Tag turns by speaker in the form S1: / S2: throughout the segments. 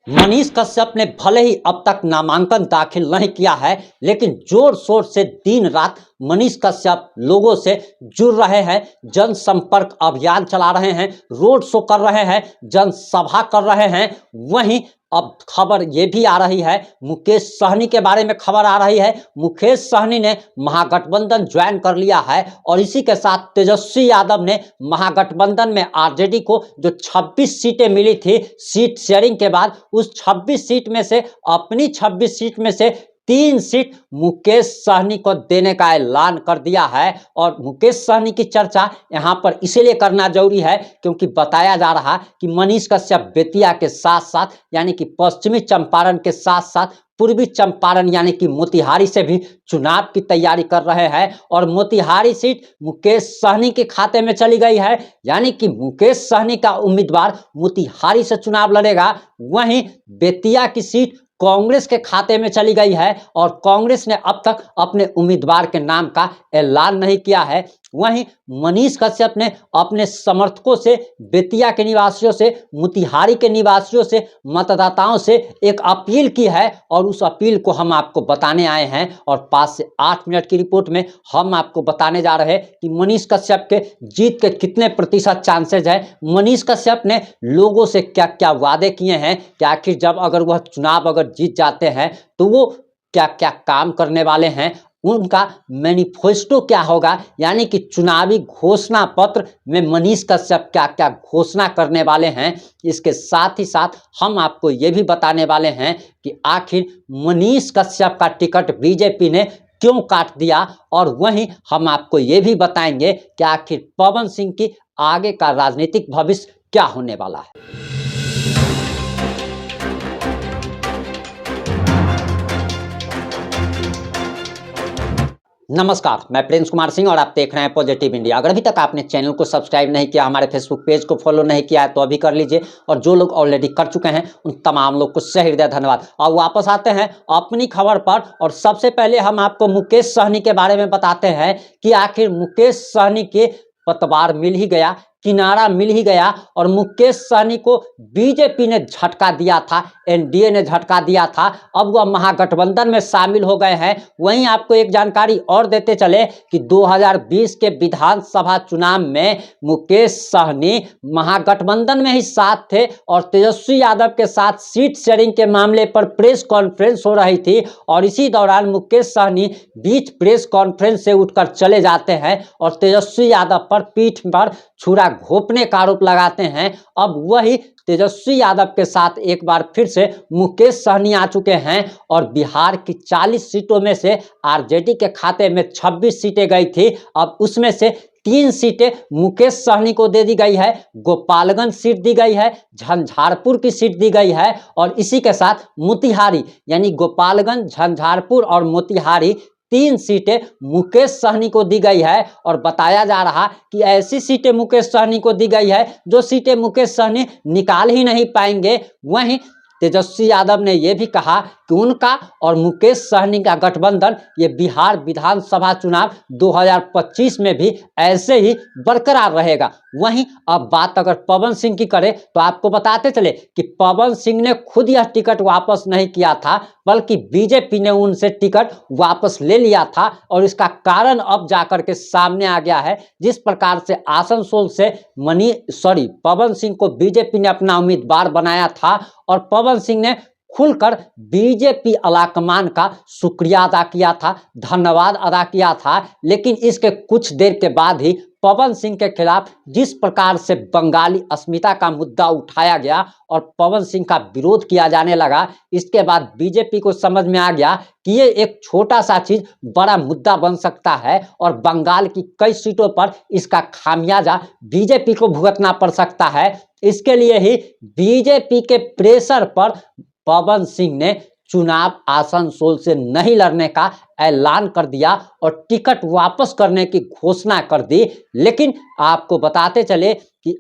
S1: मनीष कश्यप ने भले ही अब तक नामांकन दाखिल नहीं किया है, लेकिन जोर शोर से दिन रात मनीष कश्यप लोगों से जुड़ रहे हैं, जनसंपर्क अभियान चला रहे हैं, रोड शो कर रहे हैं, जनसभा कर रहे हैं। वहीं अब खबर ये भी आ रही है, मुकेश सहनी के बारे में खबर आ रही है। मुकेश सहनी ने महागठबंधन ज्वाइन कर लिया है और इसी के साथ तेजस्वी यादव ने महागठबंधन में आरजेडी को जो 26 सीटें मिली थी सीट शेयरिंग के बाद, उस 26 सीट में से अपनी 26 सीट में से 3 सीट मुकेश सहनी को देने का ऐलान कर दिया है। और मुकेश सहनी की चर्चा यहां पर इसीलिए करना जरूरी है क्योंकि बताया जा रहा कि मनीष कश्यप बेतिया के साथ साथ यानी कि पश्चिमी चंपारण के साथ साथ पूर्वी चंपारण यानी कि मोतिहारी से भी चुनाव की तैयारी कर रहे हैं और मोतिहारी सीट मुकेश सहनी के खाते में चली गई है, यानी कि मुकेश सहनी का उम्मीदवार मोतिहारी से चुनाव लड़ेगा। वहीं बेतिया की सीट कांग्रेस के खाते में चली गई है और कांग्रेस ने अब तक अपने उम्मीदवार के नाम का ऐलान नहीं किया है। वहीं मनीष कश्यप ने अपने समर्थकों से, बेतिया के निवासियों से, मोतिहारी के निवासियों से, मतदाताओं से एक अपील की है और उस अपील को हम आपको बताने आए हैं। और 5 से 8 मिनट की रिपोर्ट में हम आपको बताने जा रहे हैं कि मनीष कश्यप के जीत के कितने प्रतिशत चांसेज है, मनीष कश्यप ने लोगों से क्या क्या वादे किए हैं कि आखिर जब अगर वह चुनाव अगर जीत जाते हैं तो वो क्या क्या काम करने वाले हैं, उनका मैनिफेस्टो क्या होगा, यानी कि चुनावी घोषणा पत्र में मनीष कश्यप क्या क्या घोषणा करने वाले हैं। इसके साथ ही साथ हम आपको ये भी बताने वाले हैं कि आखिर मनीष कश्यप का टिकट बीजेपी ने क्यों काट दिया। और वहीं हम आपको ये भी बताएंगे कि आखिर पवन सिंह की आगे का राजनीतिक भविष्य क्या होने वाला है। नमस्कार, मैं प्रिंस कुमार सिंह और आप देख रहे हैं पॉजिटिव इंडिया। अगर अभी तक आपने चैनल को सब्सक्राइब नहीं किया, हमारे फेसबुक पेज को फॉलो नहीं किया है तो अभी कर लीजिए और जो लोग ऑलरेडी कर चुके हैं उन तमाम लोग को सही हृदय धन्यवाद। और वापस आते हैं अपनी खबर पर और सबसे पहले हम आपको मुकेश सहनी के बारे में बताते हैं कि आखिर मुकेश सहनी के पतवार मिल ही गया, किनारा मिल ही गया और मुकेश सहनी को बीजेपी ने झटका दिया था, एनडीए ने झटका दिया था। अब वह महागठबंधन में शामिल हो गए हैं। वहीं आपको एक जानकारी और देते चले कि 2020 के विधानसभा चुनाव में मुकेश सहनी महागठबंधन में ही साथ थे और तेजस्वी यादव के साथ सीट शेयरिंग के मामले पर प्रेस कॉन्फ्रेंस हो रही थी और इसी दौरान मुकेश सहनी बीच प्रेस कॉन्फ्रेंस से उठकर चले जाते हैं और तेजस्वी यादव पर पीठ पर छुरा घोंपने का आरोप लगाते हैं। अब वही तेजस्वी यादव के साथ एक बार फिर से मुकेश सहनी आ चुके हैं और बिहार की 40 सीटों में से आरजेडी के खाते में 26 सीटें गई थी। अब उसमें से 3 सीटें मुकेश सहनी को दे दी गई है, गोपालगंज सीट दी गई है, झंझारपुर की सीट दी गई है और इसी के साथ मोतिहारी यानी गोपालगंज, झंझारपुर और मोतिहारी 3 सीटें मुकेश सहनी को दी गई है। और बताया जा रहा कि ऐसी सीटें मुकेश सहनी को दी गई है जो सीटें मुकेश सहनी निकाल ही नहीं पाएंगे। वहीं तेजस्वी यादव ने यह भी कहा कि उनका और मुकेश सहनी का गठबंधन ये बिहार विधानसभा चुनाव 2025 में भी ऐसे ही बरकरार रहेगा। वहीं अब बात अगर पवन सिंह की करें तो आपको बताते चले कि पवन सिंह ने खुद यह टिकट वापस नहीं किया था, बल्कि बीजेपी ने उनसे टिकट वापस ले लिया था और इसका कारण अब जाकर के सामने आ गया है। जिस प्रकार से आसनसोल से पवन सिंह को बीजेपी ने अपना उम्मीदवार बनाया था और पवन सिंह ने खुलकर बीजेपी आलाकमान का शुक्रिया अदा किया था, धन्यवाद अदा किया था। लेकिन इसके कुछ देर के बाद ही पवन सिंह के खिलाफ जिस प्रकार से बंगाली अस्मिता का मुद्दा उठाया गया और पवन सिंह का विरोध किया जाने लगा, इसके बाद बीजेपी को समझ में आ गया कि ये एक छोटा सा चीज बड़ा मुद्दा बन सकता है और बंगाल की कई सीटों पर इसका खामियाजा बीजेपी को भुगतना पड़ सकता है। इसके लिए ही बीजेपी के प्रेशर पर पवन सिंह ने चुनाव आसनसोल से नहीं लड़ने का ऐलान कर दिया और टिकट वापस करने की घोषणा कर दी। लेकिन आपको बताते चले कि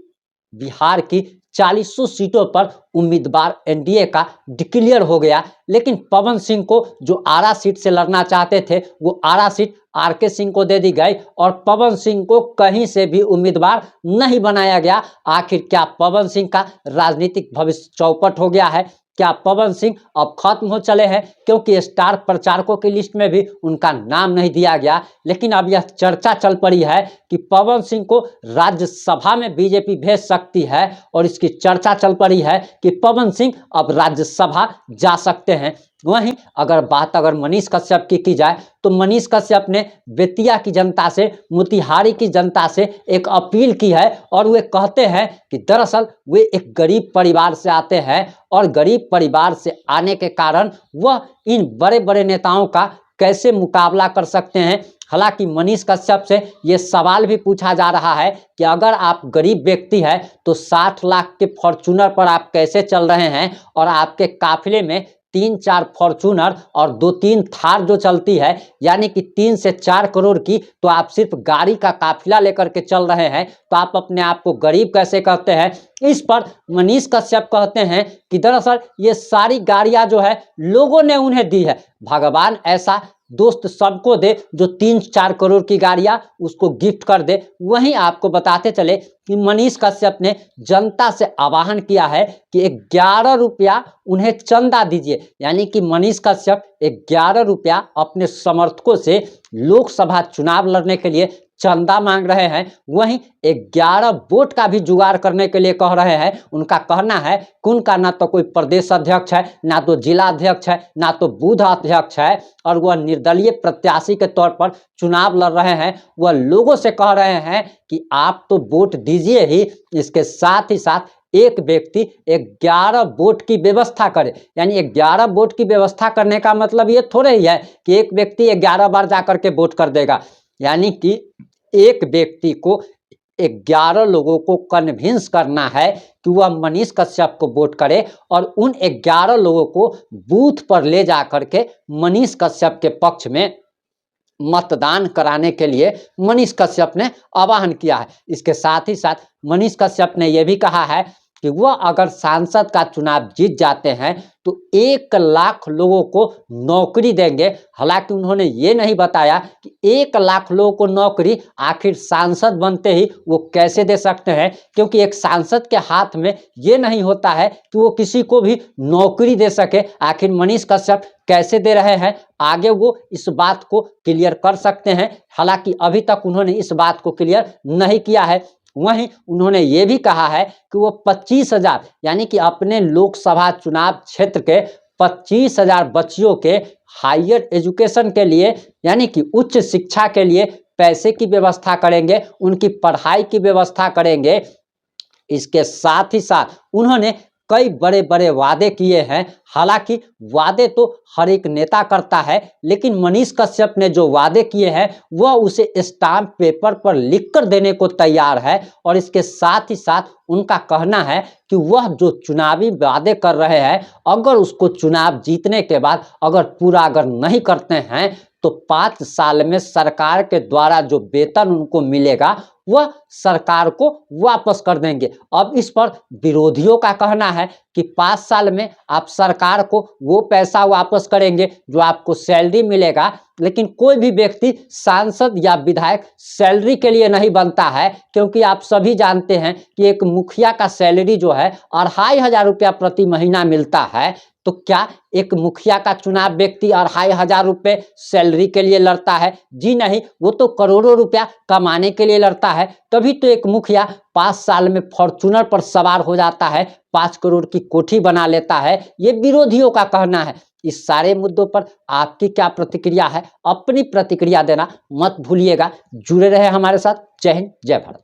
S1: बिहार की 40 सीटों पर उम्मीदवार एनडीए का डिक्लेयर हो गया, लेकिन पवन सिंह को जो आरा सीट से लड़ना चाहते थे वो आरा सीट आरके सिंह को दे दी गई और पवन सिंह को कहीं से भी उम्मीदवार नहीं बनाया गया। आखिर क्या पवन सिंह का राजनीतिक भविष्य चौपट हो गया है? क्या पवन सिंह अब खत्म हो चले हैं, क्योंकि स्टार प्रचारकों की लिस्ट में भी उनका नाम नहीं दिया गया। लेकिन अब यह चर्चा चल पड़ी है कि पवन सिंह को राज्यसभा में बीजेपी भेज सकती है, और इसकी चर्चा चल पड़ी है कि पवन सिंह अब राज्यसभा जा सकते हैं। वहीं अगर मनीष कश्यप की जाए तो मनीष कश्यप ने बेतिया की जनता से, मोतिहारी की जनता से एक अपील की है, और वे कहते हैं कि दरअसल वे एक गरीब परिवार से आते हैं, और गरीब परिवार से आने के कारण वह इन बड़े बड़े नेताओं का कैसे मुकाबला कर सकते हैं। हालांकि मनीष कश्यप से ये सवाल भी पूछा जा रहा है कि अगर आप गरीब व्यक्ति हैं तो 60 लाख के फॉर्च्यूनर पर आप कैसे चल रहे हैं, और आपके काफिले में 3-4 फॉर्च्यूनर और 2-3 थार जो चलती है, यानी कि 3 से 4 करोड़ की, तो आप सिर्फ गाड़ी का काफिला लेकर के चल रहे हैं, तो आप अपने आप को गरीब कैसे कहते हैं। इस पर मनीष कश्यप कहते हैं कि दरअसल ये सारी गाड़ियां जो है लोगों ने उन्हें दी है, भगवान ऐसा दोस्त सबको दे जो 3-4 करोड़ की गाड़ियां उसको गिफ्ट कर दे। वहीं आपको बताते चले कि मनीष कश्यप ने जनता से आह्वान किया है कि 11 रुपया उन्हें चंदा दीजिए, यानी कि मनीष कश्यप 11 रुपया अपने समर्थकों से लोकसभा चुनाव लड़ने के लिए चंदा मांग रहे हैं। वहीं 11 वोट का भी जुगाड़ करने के लिए कह रहे हैं। उनका कहना है कि उनका ना तो कोई प्रदेश अध्यक्ष है, ना तो जिला अध्यक्ष है, ना तो बूथ अध्यक्ष है, और वह निर्दलीय प्रत्याशी के तौर पर चुनाव लड़ रहे हैं। वह लोगों से कह रहे हैं कि आप तो वोट दीजिए ही, इसके साथ ही साथ एक व्यक्ति 11 वोट की व्यवस्था करे। यानी 11 वोट की व्यवस्था करने का मतलब ये थोड़े ही है कि एक व्यक्ति 11 बार जाकर के वोट कर देगा, यानी कि एक व्यक्ति को 11 लोगों को कन्विंस करना है कि वह मनीष कश्यप को वोट करे, और उन 11 लोगों को बूथ पर ले जा करके मनीष कश्यप के पक्ष में मतदान कराने के लिए मनीष कश्यप ने आह्वान किया है। इसके साथ ही साथ मनीष कश्यप ने यह भी कहा है कि वह अगर सांसद का चुनाव जीत जाते हैं तो 1 लाख लोगों को नौकरी देंगे। हालांकि उन्होंने ये नहीं बताया कि 1 लाख लोगों को नौकरी आखिर सांसद बनते ही वो कैसे दे सकते हैं, क्योंकि एक सांसद के हाथ में ये नहीं होता है कि वो किसी को भी नौकरी दे सके। आखिर मनीष कश्यप कैसे दे रहे हैं, आगे वो इस बात को क्लियर कर सकते हैं। हालांकि अभी तक उन्होंने इस बात को क्लियर नहीं किया है। वहीं उन्होंने ये भी कहा है कि वो 25,000, यानी कि अपने लोकसभा चुनाव क्षेत्र के 25,000 बच्चियों के हायर एजुकेशन के लिए, यानी कि उच्च शिक्षा के लिए पैसे की व्यवस्था करेंगे, उनकी पढ़ाई की व्यवस्था करेंगे। इसके साथ ही साथ उन्होंने कई बड़े बड़े वादे किए हैं। हालांकि वादे तो हर एक नेता करता है, लेकिन मनीष कश्यप ने जो वादे किए हैं वह उसे स्टाम्प पेपर पर लिखकर देने को तैयार है। और इसके साथ ही साथ उनका कहना है कि वह जो चुनावी वादे कर रहे हैं, अगर उसको चुनाव जीतने के बाद पूरा नहीं करते हैं तो 5 साल में सरकार के द्वारा जो वेतन उनको मिलेगा वह सरकार को वापस कर देंगे। अब इस पर विरोधियों का कहना है कि 5 साल में आप सरकार को वो पैसा वापस करेंगे जो आपको सैलरी मिलेगा, लेकिन कोई भी व्यक्ति सांसद या विधायक सैलरी के लिए नहीं बनता है, क्योंकि आप सभी जानते हैं कि एक मुखिया का सैलरी जो है 2,500 रुपया प्रति महीना मिलता है। तो क्या एक मुखिया का चुनाव व्यक्ति 2,500 रुपये सैलरी के लिए लड़ता है? जी नहीं, वो तो करोड़ों रुपया कमाने के लिए लड़ता है। तभी तो एक मुखिया 5 साल में फॉर्च्यूनर पर सवार हो जाता है, 5 करोड़ की कोठी बना लेता है। ये विरोधियों का कहना है। इस सारे मुद्दों पर आपकी क्या प्रतिक्रिया है? अपनी प्रतिक्रिया देना मत भूलिएगा। जुड़े रहे हमारे साथ। जय हिंद, जय भारत।